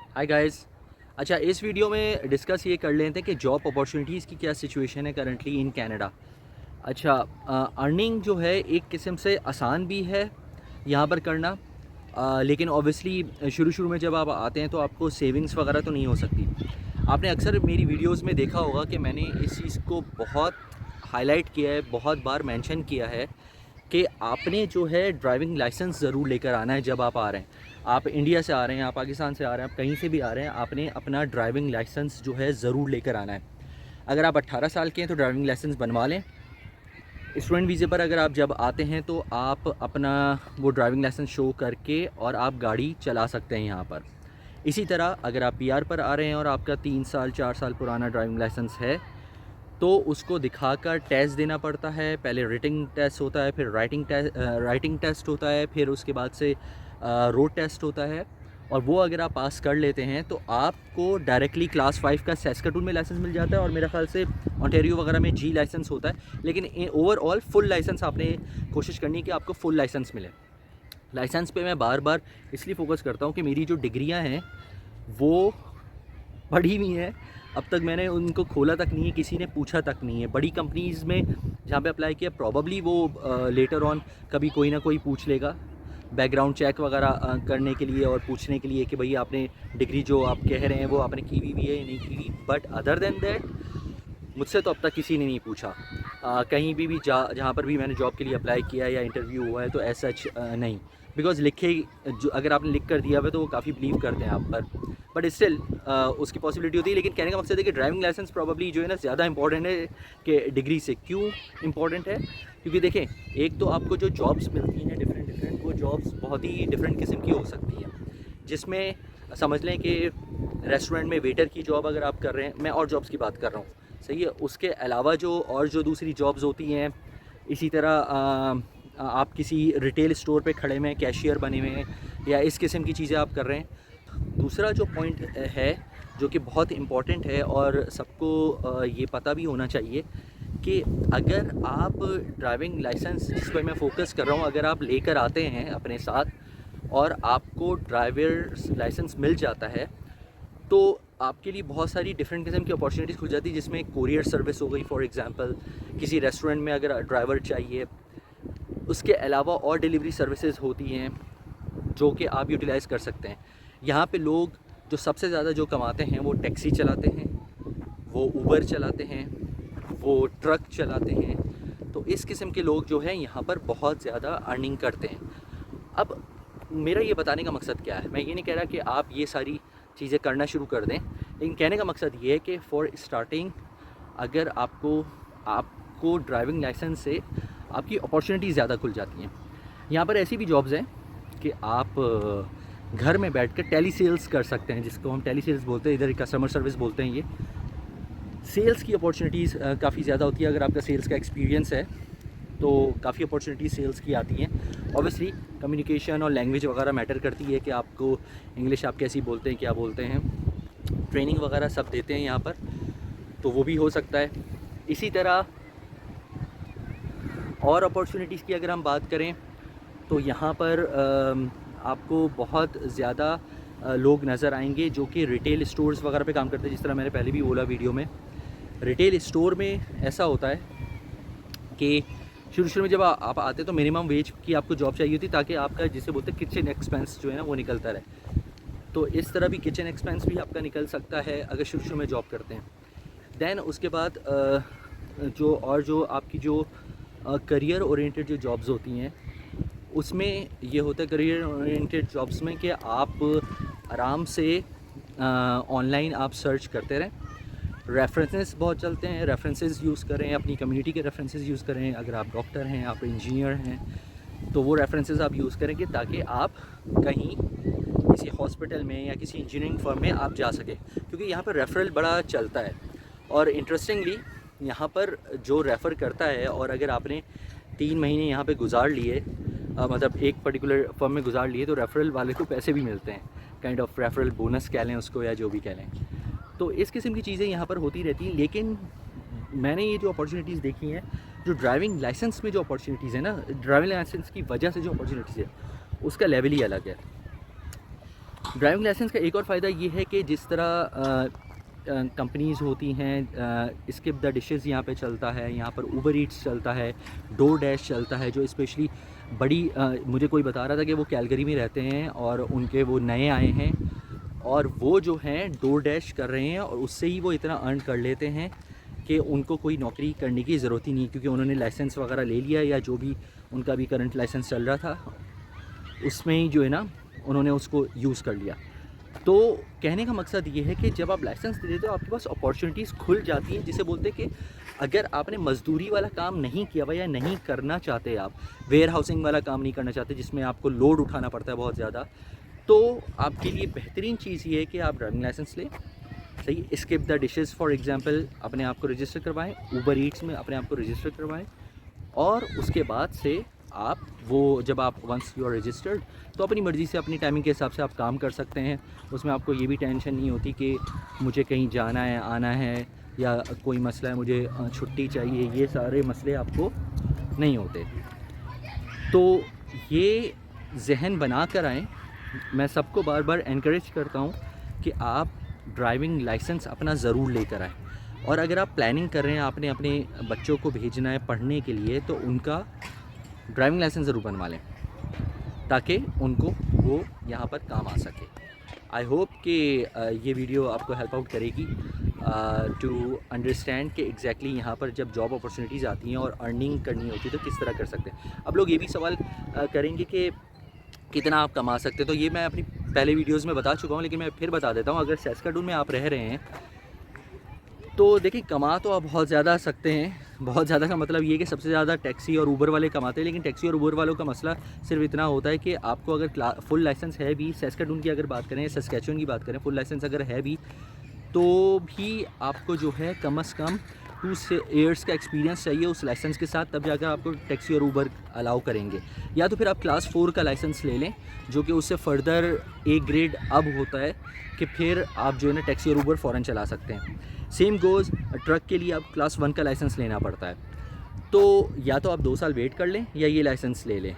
Hi guys. अच्छा, इस video में डिस्कस ये कर लेते हैं कि जॉब अपॉर्चुनिटीज़ की क्या सिचुएशन है करंटली इन कनाडा। अच्छा, अर्निंग जो है एक किस्म से आसान भी है यहाँ पर करना, लेकिन ऑब्वियसली शुरू-शुरू में जब आप आते हैं तो आपको सेविंग्स वगैरह तो नहीं हो सकती। आपने अक्सर मेरी वीडियोज़ में देखा होगा कि मैंने इस चीज़ को बहुत हाइलाइट किया है, बहुत बार मेंशन किया है कि आपने जो है ड्राइविंग लाइसेंस ज़रूर लेकर आना है जब आप आ रहे हैं। आप इंडिया से आ रहे हैं, आप पाकिस्तान से आ रहे हैं, आप कहीं से भी आ रहे हैं, आपने अपना ड्राइविंग लाइसेंस जो है ज़रूर लेकर आना है। अगर आप 18 साल के हैं तो ड्राइविंग लाइसेंस बनवा लें। स्टूडेंट वीज़े पर अगर आप जब आते हैं तो आप अपना वो ड्राइविंग लाइसेंस शो करके और आप गाड़ी चला सकते हैं यहाँ पर। इसी तरह अगर आप पीआर पर आ रहे हैं और आपका 3 साल 4 साल पुराना ड्राइविंग लाइसेंस है तो उसको दिखाकर टेस्ट देना पड़ता है। पहले रिटन टेस्ट होता है, फिर राइटिंग टेस्ट होता है, फिर उसके बाद से रोड टेस्ट होता है। और वो अगर आप पास कर लेते हैं तो आपको डायरेक्टली क्लास 5 का सैस्काटून में लाइसेंस मिल जाता है और मेरा ख्याल से ओंटारियो वगैरह में जी लाइसेंस होता है। लेकिन ओवरऑल फुल लाइसेंस आपने कोशिश करनी है कि आपको फुल लाइसेंस मिले। लाइसेंस पे मैं बार बार इसलिए फ़ोकस करता हूँ कि मेरी जो डिग्रियाँ हैं वो पढ़ी हुई हैं। अब तक मैंने उनको खोला तक नहीं है, किसी ने पूछा तक नहीं है। बड़ी कंपनीज़ में जहाँ पे अप्लाई किया प्रॉबली वो लेटर ऑन कभी कोई ना कोई पूछ लेगा बैकग्राउंड चेक वगैरह करने के लिए और पूछने के लिए कि भई आपने डिग्री जो आप कह रहे हैं वो आपने की हुई भी है या नहीं की हुई। बट अदर देन दैट मुझसे तो अब तक किसी ने नहीं पूछा। कहीं भी जहाँ पर भी मैंने जॉब के लिए अप्लाई किया या इंटरव्यू हुआ है तो एज सच नहीं। बिकॉज़ लिखे जो अगर आपने लिख कर दिया हुआ है तो वो काफ़ी बिलीव करते हैं आप पर। बट स्टिल उसकी पॉसिबिलिटी होती है। लेकिन कहने का मकसद है कि ड्राइविंग लाइसेंस प्रॉबली जो है ना ज़्यादा इंपॉर्टेंट है कि डिग्री से। क्यों इम्पॉर्टेंट है? क्योंकि देखें, एक तो आपको जो जॉब्स मिलती हैं डिफरेंट वो जॉब्स बहुत ही डिफरेंट किस्म की हो सकती हैं, जिसमें समझ लें कि रेस्टोरेंट में वेटर की जॉब अगर आप कर रहे हैं, मैं और जॉब्स की बात कर रहा हूँ, सही है। उसके अलावा जो दूसरी जॉब्स होती हैं, इसी तरह आप किसी रिटेल स्टोर पे खड़े में कैशियर बने हुए हैं या इस किस्म की चीज़ें आप कर रहे हैं। दूसरा जो पॉइंट है जो कि बहुत इम्पॉर्टेंट है और सबको ये पता भी होना चाहिए कि अगर आप ड्राइविंग लाइसेंस, जिस पर मैं फ़ोकस कर रहा हूँ, अगर आप लेकर आते हैं अपने साथ और आपको ड्राइवर्स लाइसेंस मिल जाता है तो आपके लिए बहुत सारी डिफरेंट किस्म की अपॉर्चुनिटीज़ खुल जाती है, जिसमें कोरियर सर्विस हो गई फॉर एग्जांपल। किसी रेस्टोरेंट में अगर ड्राइवर चाहिए, उसके अलावा और डिलीवरी सर्विसेज होती हैं जो कि आप यूटिलाइज़ कर सकते हैं। यहाँ पे लोग जो सबसे ज़्यादा जो कमाते हैं वो टैक्सी चलाते हैं, वो ऊबर चलाते हैं, वो ट्रक चलाते हैं। तो इस किस्म के लोग जो हैं यहाँ पर बहुत ज़्यादा अर्निंग करते हैं। अब मेरा ये बताने का मकसद क्या है, मैं ये नहीं कह रहा कि आप ये सारी चीज़ें करना शुरू कर दें, लेकिन कहने का मकसद ये है कि फ़ॉर स्टार्टिंग अगर आपको ड्राइविंग लाइसेंस से आपकी अपॉर्चुनिटी ज़्यादा खुल जाती हैं। यहाँ पर ऐसी भी जॉब्स हैं कि आप घर में बैठकर टेली सेल्स कर सकते हैं, जिसको हम टेली सेल्स बोलते हैं, इधर कस्टमर सर्विस बोलते हैं। ये सेल्स की अपॉर्चुनिटीज़ काफ़ी ज़्यादा होती है। अगर आपका सेल्स का एक्सपीरियंस है तो काफ़ी अपॉर्चुनिटीज़ सेल्स की आती हैं। ऑब्वियसली कम्युनिकेशन और लैंग्वेज वगैरह मैटर करती है कि आपको इंग्लिश आप कैसी बोलते हैं, क्या बोलते हैं। ट्रेनिंग वगैरह सब देते हैं यहाँ पर, तो वो भी हो सकता है। इसी तरह और अपॉर्चुनिटीज़ की अगर हम बात करें तो यहाँ पर आपको बहुत ज़्यादा लोग नज़र आएंगे जो कि रिटेल स्टोर्स वगैरह पे काम करते हैं। जिस तरह मैंने पहले भी बोला वीडियो में, रिटेल स्टोर में ऐसा होता है कि शुरू में जब आप आते हैं तो मिनिमम वेज की आपको जॉब चाहिए होती, ताकि आपका जिसे बोलते हैं किचन एक्सपेंस जो है ना वो निकलता रहे। तो इस तरह भी किचन एक्सपेंस भी आपका निकल सकता है अगर शुरू में जॉब करते हैं। दैन उसके बाद जो आपकी जो करियर ओरिएंटेड जो जॉब्स होती हैं, उसमें ये होता है करियर ओरिएंटेड जॉब्स में कि आप आराम से ऑनलाइन आप सर्च करते रहें। रेफरेंसेस बहुत चलते हैं, रेफरेंसेस यूज़ करें, अपनी कम्युनिटी के रेफरेंसेस यूज़ करें। अगर आप डॉक्टर हैं, आप इंजीनियर हैं, तो वो रेफरेंसेस आप यूज़ करेंगे ताकि आप कहीं किसी हॉस्पिटल में या किसी इंजीनियरिंग फर्म में आप जा सकें, क्योंकि यहाँ पर रेफरल बड़ा चलता है। और इंटरेस्टिंगली यहाँ पर जो रेफ़र करता है, और अगर आपने 3 महीने यहाँ पे गुजार लिए, मतलब एक पर्टिकुलर फर्म में गुजार लिए, तो रेफरल वाले को पैसे भी मिलते हैं। काइंड ऑफ रेफरल बोनस कह लें उसको या जो भी कह लें। तो इस किस्म की चीज़ें यहाँ पर होती रहती हैं। लेकिन मैंने ये जो अपॉर्चुनिटीज़ देखी हैं, जो ड्राइविंग लाइसेंस में जो अपॉर्चुनिटीज़ है ना, ड्राइविंग लाइसेंस की वजह से जो अपॉर्चुनिटीज़ है उसका लेवल ही अलग है। ड्राइविंग लाइसेंस का एक और फ़ायदा ये है कि जिस तरह कंपनीज़ होती हैं, स्किप द डिशेज़ यहाँ पे चलता है, यहाँ पर उबर ईट्स चलता है, डोर डैश चलता है, जो स्पेशली बड़ी मुझे कोई बता रहा था कि वो कैलगरी में रहते हैं और उनके वो नए आए हैं और वो जो हैं डोर डैश कर रहे हैं और उससे ही वो इतना अर्न कर लेते हैं कि उनको कोई नौकरी करने की ज़रूरत ही नहीं, क्योंकि उन्होंने लाइसेंस वगैरह ले लिया या जो भी उनका भी करंट लाइसेंस चल रहा था उसमें ही जो है ना उन्होंने उसको यूज़ कर लिया। तो कहने का मकसद ये है कि जब आप लाइसेंस दे देते हो आपके पास अपॉर्चुनिटीज़ खुल जाती हैं, जिसे बोलते हैं कि अगर आपने मज़दूरी वाला काम नहीं किया हुआ या नहीं करना चाहते, आप वेयर हाउसिंग वाला काम नहीं करना चाहते जिसमें आपको लोड उठाना पड़ता है बहुत ज़्यादा, तो आपके लिए बेहतरीन चीज़ ये है कि आप ड्राइविंग लाइसेंस लें। सही, skip the dishes for example अपने आप को रजिस्टर करवाएं, उबर ईट्स में अपने आप को रजिस्टर करवाएं और उसके बाद से आप वो जब आप वंस यू आर रजिस्टर्ड तो अपनी मर्ज़ी से अपनी टाइमिंग के हिसाब से आप काम कर सकते हैं। उसमें आपको ये भी टेंशन नहीं होती कि मुझे कहीं जाना है, आना है या कोई मसला है, मुझे छुट्टी चाहिए, ये सारे मसले आपको नहीं होते। तो ये जहन बना कर आएँ। मैं सबको बार बार एनकरेज करता हूँ कि आप ड्राइविंग लाइसेंस अपना ज़रूर लेकर आएँ और अगर आप प्लानिंग कर रहे हैं आपने अपने बच्चों को भेजना है पढ़ने के लिए तो उनका ड्राइविंग लाइसेंस ज़रूर बनवा लें ताकि उनको वो यहाँ पर काम आ सके। आई होप कि ये वीडियो आपको हेल्प आउट करेगी टू अंडरस्टैंड कि एग्जैक्टली यहाँ पर जब जॉब अपॉर्चुनिटीज़ आती हैं और अर्निंग करनी होती है तो किस तरह कर सकते हैं। अब लोग ये भी सवाल करेंगे कि कितना आप कमा सकते हैं, तो ये मैं अपनी पहले वीडियोज़ में बता चुका हूँ लेकिन मैं फिर बता देता हूँ। अगर सैस्काटून में आप रह रहे हैं तो देखिए कमा तो आप बहुत ज़्यादा सकते हैं। बहुत ज़्यादा का मतलब ये है कि सबसे ज़्यादा टैक्सी और ऊबर वाले कमाते हैं, लेकिन टैक्सी और ऊबर वालों का मसला सिर्फ इतना होता है कि आपको अगर फुल लाइसेंस है भी, सैस्काटून की अगर बात करें, सस्कैचुअन की बात करें, फुल लाइसेंस अगर है भी तो भी आपको जो है कम से कम 2 ईयर्स का एक्सपीरियंस चाहिए उस लाइसेंस के साथ, तब जाकर आपको टैक्सी और ऊबर अलाउ करेंगे। या तो फिर आप क्लास 4 का लाइसेंस ले लें जो कि उससे फर्दर एक ग्रेड अब होता है कि फिर आप जो है ना टैक्सी और ऊबर फ़ौरन चला सकते हैं। सेम गोज़ ट्रक के लिए आप क्लास 1 का लाइसेंस लेना पड़ता है। तो या तो आप 2 साल वेट कर लें या ये लाइसेंस ले लें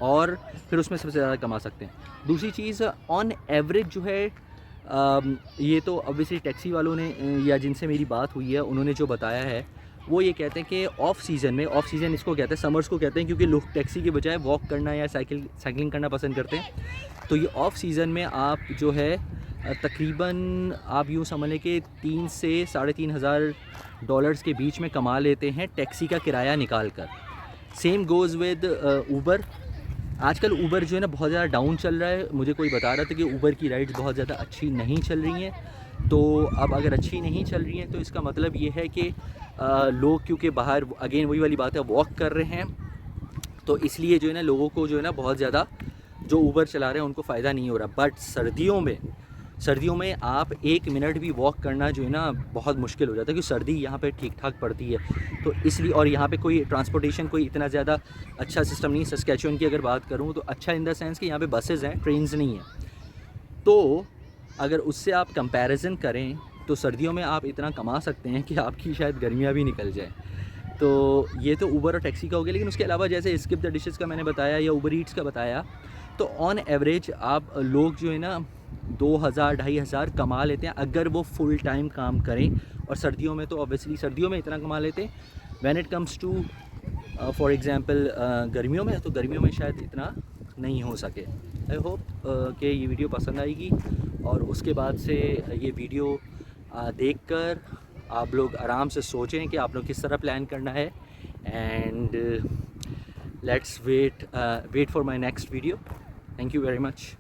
और फिर उसमें सबसे ज़्यादा कमा सकते हैं। दूसरी चीज़ ऑन एवरेज जो है ये तो ऑब्वियसली टैक्सी वालों ने या जिनसे मेरी बात हुई है उन्होंने जो बताया है वो ये कहते हैं कि ऑफ सीज़न में, ऑफ सीज़न इसको कहते हैं समर्स को कहते हैं क्योंकि लोग टैक्सी के बजाय वॉक करना या साइकिलिंग करना पसंद करते हैं। तो ये ऑफ सीज़न में आप जो है तकरीबन आप यूँ समझ लें कि 3 से $3,500 के बीच में कमा लेते हैं टैक्सी का किराया निकाल कर। Same goes with Uber. आजकल ऊबर जो है ना बहुत ज़्यादा डाउन चल रहा है। मुझे कोई बता रहा था कि ऊबर की राइड्स बहुत ज़्यादा अच्छी नहीं चल रही हैं। तो अब अगर अच्छी नहीं चल रही हैं तो इसका मतलब ये है कि लोग क्योंकि बाहर अगेन वही वाली बात है वॉक कर रहे हैं, तो इसलिए जो है ना लोगों को जो है ना बहुत ज़्यादा जो ऊबर चला रहे हैं उनको फ़ायदा नहीं हो रहा। बट सर्दियों में आप 1 मिनट भी वॉक करना जो है ना बहुत मुश्किल हो जाता है क्योंकि सर्दी यहाँ पे ठीक ठाक पड़ती है। तो इसलिए और यहाँ पे कोई ट्रांसपोर्टेशन कोई इतना ज़्यादा अच्छा सिस्टम नहीं है। सस्कैचुअन की अगर बात करूँ तो अच्छा इन द सेंस कि यहाँ पे बसेज़ हैं, ट्रेन्स नहीं हैं। तो अगर उससे आप कंपैरिजन करें तो सर्दियों में आप इतना कमा सकते हैं कि आपकी शायद गर्मियाँ भी निकल जाएँ। तो ये तो ऊबर और टैक्सी का हो गया, लेकिन उसके अलावा जैसे स्किप द डिशेज़ का मैंने बताया या उबर ईट्स का बताया, तो ऑन एवरेज आप लोग जो है ना 2,000-2,500 कमा लेते हैं अगर वो फुल टाइम काम करें। और सर्दियों में तो ऑब्वियसली सर्दियों में इतना कमा लेते हैं। When it comes to for example गर्मियों में, तो गर्मियों में शायद इतना नहीं हो सके। आई होप कि ये वीडियो पसंद आएगी और उसके बाद से ये वीडियो देखकर आप लोग आराम से सोचें कि आप लोग किस तरह प्लान करना है। And let's wait for my next video. Thank you very much.